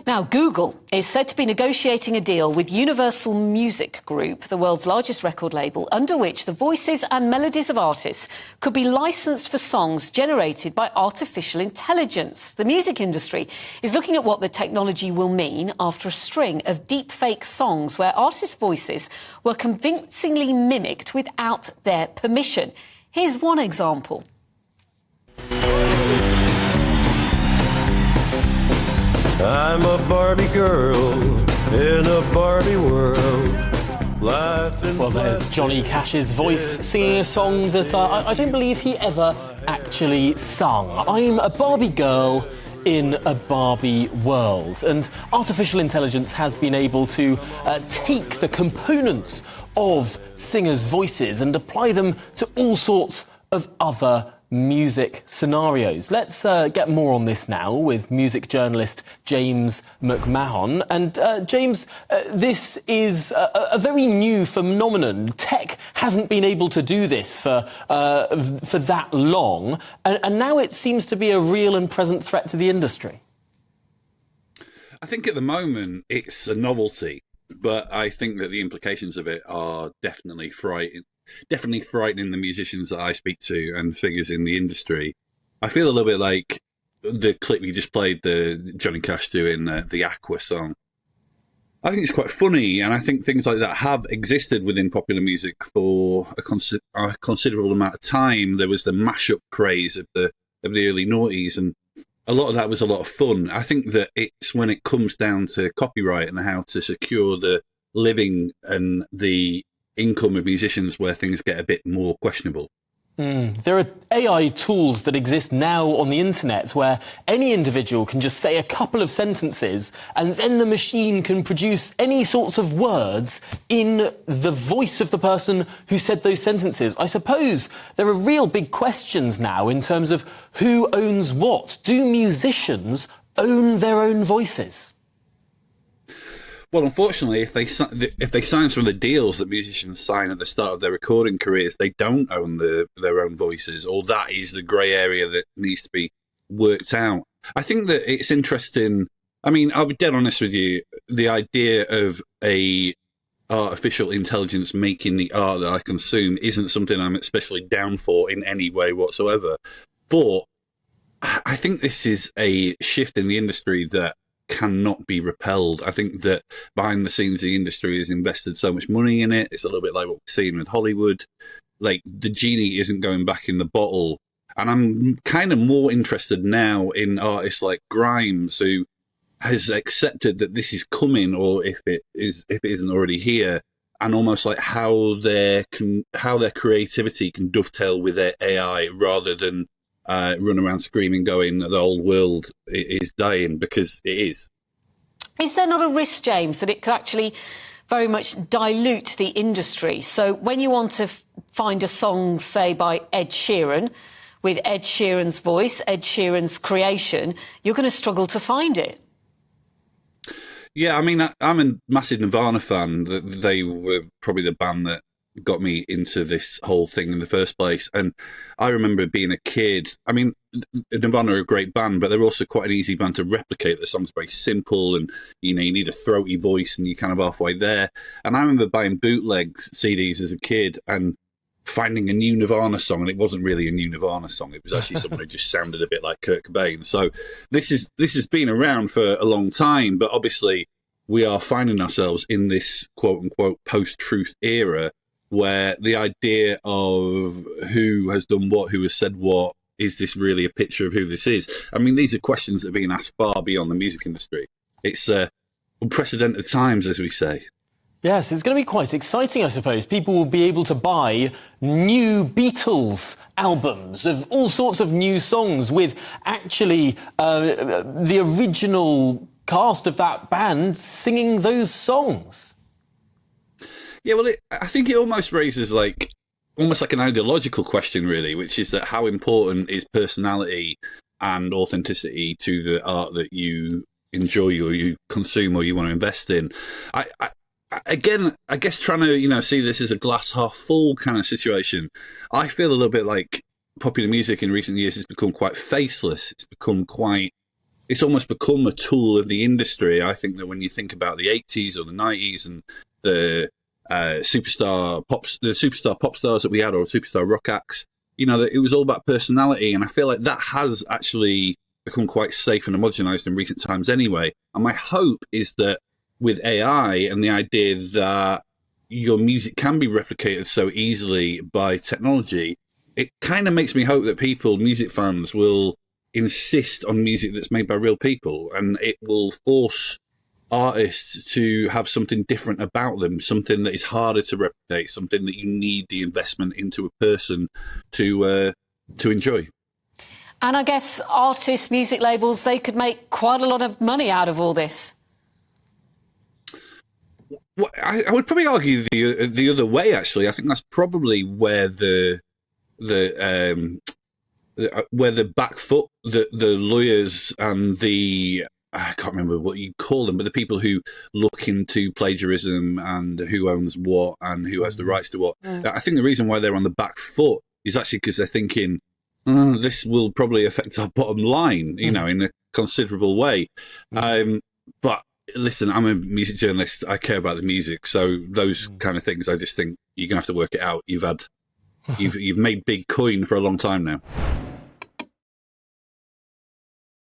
Now, Google is said to be negotiating a deal with Universal Music Group, the world's largest record label, under which the voices and melodies of artists could be licensed for songs generated by artificial intelligence. The music industry is looking at what the technology will mean after a string of deepfake songs where artists' voices were convincingly mimicked without their permission. Here's one example. I'm a Barbie girl in a Barbie world. Well, there's Johnny Cash's voice singing a song that I don't believe he ever actually sung. I'm a Barbie girl in a Barbie world. And artificial intelligence has been able to take the components of singers' voices and apply them to all sorts of other music scenarios. Let's get more on this now with music journalist James McMahon. And James, this is a very new phenomenon. Tech hasn't been able to do this for that long, and now it seems to be a real and present threat to the industry. I think at the moment it's a novelty, but I think that the implications of it are definitely frightening the musicians that I speak to and figures in the industry. I feel a little bit like the clip you just played, the Johnny Cash doing the Aqua song. I think it's quite funny, and I think things like that have existed within popular music for a considerable amount of time. There was the mashup craze of the early noughties, and a lot of that was a lot of fun. I think that it's when it comes down to copyright and how to secure the living and the income of musicians where things get a bit more questionable. There are AI tools that exist now on the internet where any individual can just say a couple of sentences and then the machine can produce any sorts of words in the voice of the person who said those sentences. I suppose there are real big questions now in terms of who owns what. Do musicians own their own voices? Well, unfortunately, if they sign some of the deals that musicians sign at the start of their recording careers, they don't own their own voices, or that is the grey area that needs to be worked out. I think that it's interesting. I mean, I'll be dead honest with you. The idea of a artificial intelligence making the art that I consume isn't something I'm especially down for in any way whatsoever. But I think this is a shift in the industry that cannot be repelled. I think that behind the scenes, the industry has invested so much money in it. It's a little bit like what we're seeing with Hollywood. Like, the genie isn't going back in the bottle. And I'm kind of more interested now in artists like Grimes, who has accepted that this is coming, or if it isn't already here, and almost like how their creativity can dovetail with their AI rather than run around screaming, going, the whole world is dying, because it is. Is there not a risk, James, that it could actually very much dilute the industry? So when you want to find a song, say, by Ed Sheeran, with Ed Sheeran's voice, Ed Sheeran's creation, you're going to struggle to find it. Yeah, I mean, I'm a massive Nirvana fan. They were probably the band that got me into this whole thing in the first place. And I remember being a kid. I mean, Nirvana are a great band, but they're also quite an easy band to replicate. The song's very simple, and you need a throaty voice, and you're kind of halfway there. And I remember buying bootlegs CDs as a kid and finding a new Nirvana song, and it wasn't really a new Nirvana song. It was actually someone who just sounded a bit like Kurt Cobain. So this has been around for a long time, but obviously we are finding ourselves in this quote unquote post-truth era, where the idea of who has done what, who has said what, is this really a picture of who this is? I mean, these are questions that are being asked far beyond the music industry. It's unprecedented times, as we say. Yes, it's going to be quite exciting, I suppose. People will be able to buy new Beatles albums of all sorts of new songs with actually the original cast of that band singing those songs. Yeah, well, I think it almost raises almost like an ideological question, really, which is that how important is personality and authenticity to the art that you enjoy or you consume or you want to invest in? I guess trying to see this as a glass half full kind of situation, I feel a little bit like popular music in recent years has become quite faceless. It's become quite it's almost become a tool of the industry. I think that when you think about the 80s or the 90s and the superstar pop stars that we had, or superstar rock acts, that it was all about personality. And I feel like that has actually become quite safe and homogenized in recent times anyway. And my hope is that with AI and the idea that your music can be replicated so easily by technology, it kind of makes me hope that music fans, will insist on music that's made by real people, and it will force artists to have something different about them, something that is harder to replicate, something that you need the investment into a person to enjoy. And I guess artists, music labels, they could make quite a lot of money out of all this. Well, I would probably argue the other way. Actually, I think that's probably where the back foot, the lawyers and I can't remember what you call them, but the people who look into plagiarism and who owns what and who has the rights to what. I think the reason why they're on the back foot is actually because they're thinking, this will probably affect our bottom line, in a considerable way. But listen, I'm a music journalist. I care about the music. So those kind of things, I just think you're going to have to work it out. You've made big coin for a long time now.